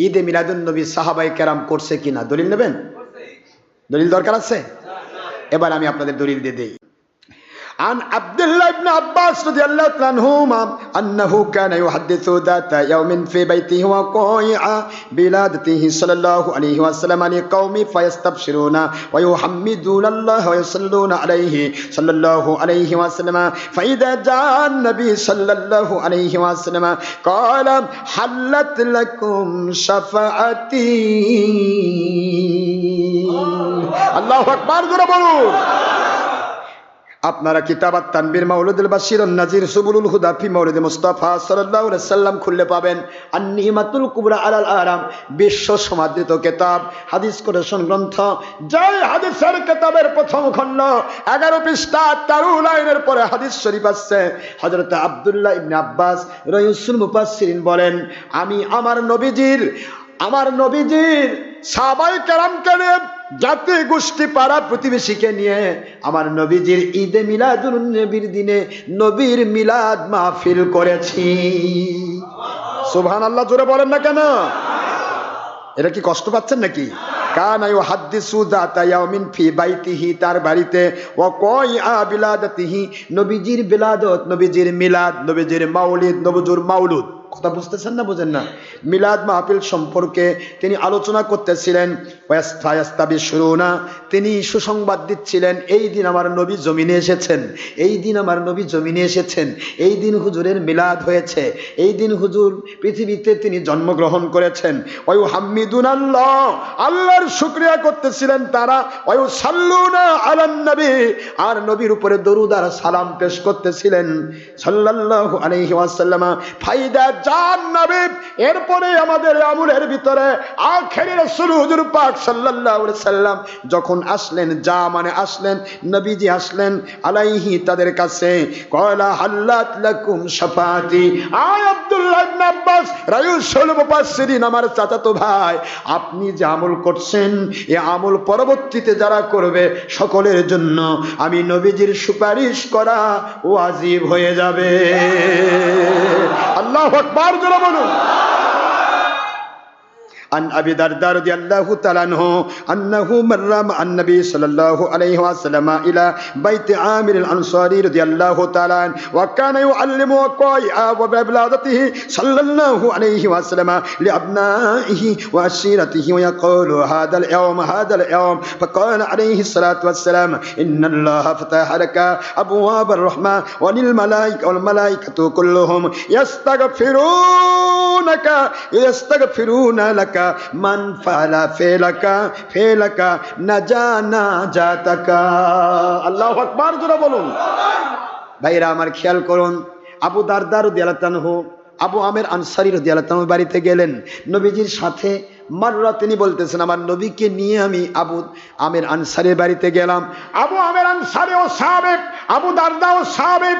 ঈদে মিলাদুন নবী সাহাবায়ে কেরাম করছে কিনা দলিল নেবেন? দলিল দরকার আছে? এবার আমি আপনাদের দলিল দিয়ে দেই। عن عبد الله بن عباس رضي الله عنهما أنه كان يحدث ذات يوم في بيته وقائع بلادته صلى الله عليه وسلم عن قوم فيستبشرون ويحمدون الله ويصلون عليه صلى الله عليه وسلم فإذا جاء النبي صلى الله عليه وسلم قال حلت لكم شفاعتي الله أكبر বলুন। আপনারা কিতাবাত তানবীর মাউলুদুল বাশির নাজির সুবুলুল হুদা ফি মাউলিদ মুস্তাফা সাল্লাল্লাহু আলাইহি সাল্লাম খুললে পাবেন আন-নিমাতুল কুবরা আলাল আরাম, বিশ্ব সমাদৃত কিতাব, হাদিস কোরেশন গ্রন্থ। জয় হাদিসের কিতাবের প্রথম খণ্ড 11 পৃষ্ঠা 13 লাইনের পরে হাদিস শরীফ আছে। হযরত আব্দুল্লাহ ইবনে আব্বাস রাইসুল মুফাসসিরিন বলেন, আমি আমার নবীজির সাহাবায়ে কেরামকে নিয়ে, জাতি গোষ্ঠী পাড়া প্রতিবেশীকে নিয়ে আমার নবীজির ঈদে মিলাদুন নবীর দিনে নবীর মিলাদ মাহফিল করেছি। সুবহানাল্লাহ, জোরে বলেন না কেন? এটা কি কষ্ট পাচ্ছেন নাকি? কানা ইউহাদ্দিসু যাতা ইয়াউমিন ফি বাইতিহি, তার বাড়িতে, ওয়া কয়আ বিলাদাতিহি, নবীজির বিলাদত, নবীজির মিলাদ, নবীজির মাউলিদ, নবজুর মাউলুদ। কথা বুঝতেছেন না বুঝেন না? মিলাদ মাহফিল সম্পর্কে তিনি আলোচনা করতেছিলেন। ওয়াস্তাবিশুরুনা, তিনি সুসংবাদ দিচ্ছিলেন, এই দিন আমার নবী জমিনে এসেছেন, এই দিন আমার নবী জমিনে এসেছেন, এই দিন হুজুরের মিলাদ হয়েছে, এই দিন হুজুর পৃথিবীতে তিনি জন্মগ্রহণ করেছেন। ওয়ায়ুহাম্মিদুনাল্লাহ, আল্লাহর শুকরিয়া করতেছিলেন তারা। ওয়ায়ুসাল্লুনা আলান নবী, আর নবীর উপরে দরুদ আর সালাম পেশ করতেছিলেন সাল্লাল্লাহু আলাইহি ওয়াসাল্লাম। ফাইদা জান নবী, এরপরে আমাদের আমলের ভিতরে আখেরি রাসূল হুজুর পাক সাল্লাল্লাহু আলাইহি সাল্লাম যখন আসলেন, যা মানে আসলেন, নবীজি আসলেন আলাইহি তাদের কাছে। কয়লা হাল্লাত লাকুম শাফাতি, আয় আব্দুল্লাহ ইবনে আব্বাস রাইসুল মুফাসসিরিন, আমার চাচাতো ভাই, আপনি যে আমল করছেন, এই আমল পরবর্তীতে যারা করবে সকলের জন্য আমি নবীজির সুপারিশ করা ওয়াজিব হয়ে যাবে। আল্লাহু আকবার, জোরে বলুন। عن أبي الدرداء رضي الله تعالى عنه أنه مر مع النبي صلى الله عليه وسلم إلى بيت عامر الأنصاري رضي الله تعالى عنه وكان يعلم وقائع وببلادته صلى الله عليه وسلم لأبنائه وعشيرته ويقول هذا اليوم فقال عليه الصلاة والسلام إن الله فتح لك أبواب الرحمة وللملائكة والملائكة كلهم يستغفرون لك মান ফালা ফেলাকা নাজানা জাতাকা। আল্লাহু আকবার, জোরে বলুন। ভাইরা আমার খেয়াল করুন, আবু দারদা রাদিয়াল্লাহু আনহু আবু আমের আনসারী রাদিয়াল্লাহু আনহু বাড়িতে গেলেন নবীজির সাথে। মাররা, তিনি বলতেছেন, আমার নবীকে নিয়ে আমি আবু আমের আনসারীর বাড়িতে গেলাম। আবু আমের আনসারী ও সাহাবী, আবু দারদা ও সাহাবী,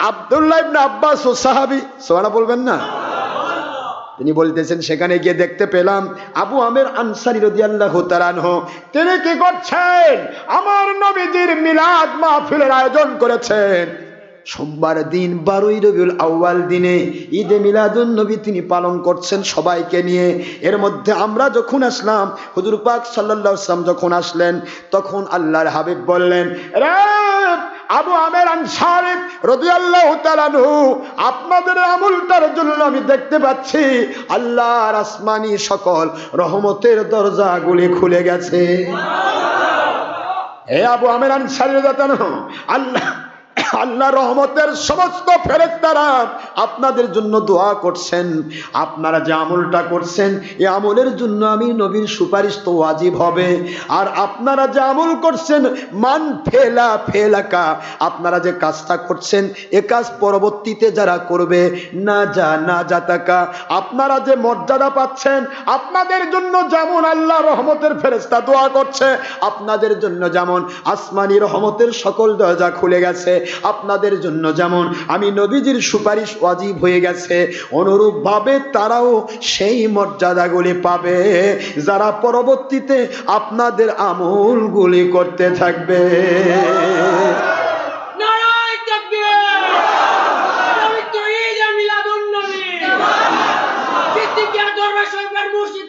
আব্দুল্লাহ ইবনে আব্বাস ও সাহাবী। সুবহানাল্লাহ বলবেন না? তিনি বলতেছেন, সেখানে গিয়ে দেখতে পেলাম আবু আমের আনসারী রাদিয়াল্লাহু তাআলা আনহু, তিনি কি করছেন? আমার নবীজির মিলাদ মাহফিলের আয়োজন করেছেন। সোমবার দিন 12 রবিউল আউয়াল দিনে ঈদে মিলাদুন নবী তিনি পালন করছেন সবাইকে নিয়ে। এর মধ্যে আমরা যখন আসলাম, হুজুর পাক সাল্লাল্লাহু আলাইহি ওয়াসাল্লাম যখন আসলেন, তখন আল্লাহর হাবিব বললেন, রে আবু আমের আনসারী রাদিয়াল্লাহু তাআলা আনহু, আপনাদের আমলটার জন্য আমি দেখতে পাচ্ছি আল্লাহর আসমানি সকল রহমতের দরজাগুলি খুলে গেছে। হে আবু আমের আনসারী রাদিয়াল্লাহু আনহু, আল্লাহ রহমতের সমস্ত ফেরেশতারা আপনাদের জন্য দোয়া করছেন। আপনারা যে আমলটা করছেন, এই আমলের জন্য আমি নবীর সুপারিশ তো ওয়াজিব হবে। আর আপনারা যে আমল করছেন, মান ফেলাকা, আপনারা যে কাজটা করছেন, এ কাজ পরবর্তীতে যারা করবে না জাতাকা, আপনারা যে মর্যাদা পাচ্ছেন, আপনাদের জন্য যেমন আল্লাহ রহমতের ফেরেশতা দোয়া করছে, আপনাদের জন্য যেমন আসমানি রহমতের সকল দরজা খুলে গেছে, আপনাদের জন্য যেমন আমি নবীজির সুপারিশ ওয়াজিব হয়ে গেছে, অনুরূপ ভাবে তারাও সেই মর্যাদাগুলি পাবে যারা পরবর্তীতে আপনাদের আমলগুলি করতে থাকবে। নারায়ে তাকবীর। পবিত্র ঈদ মিলাদুন নবী, সিদ্দিক আকবর শরীফের মুর্শিদ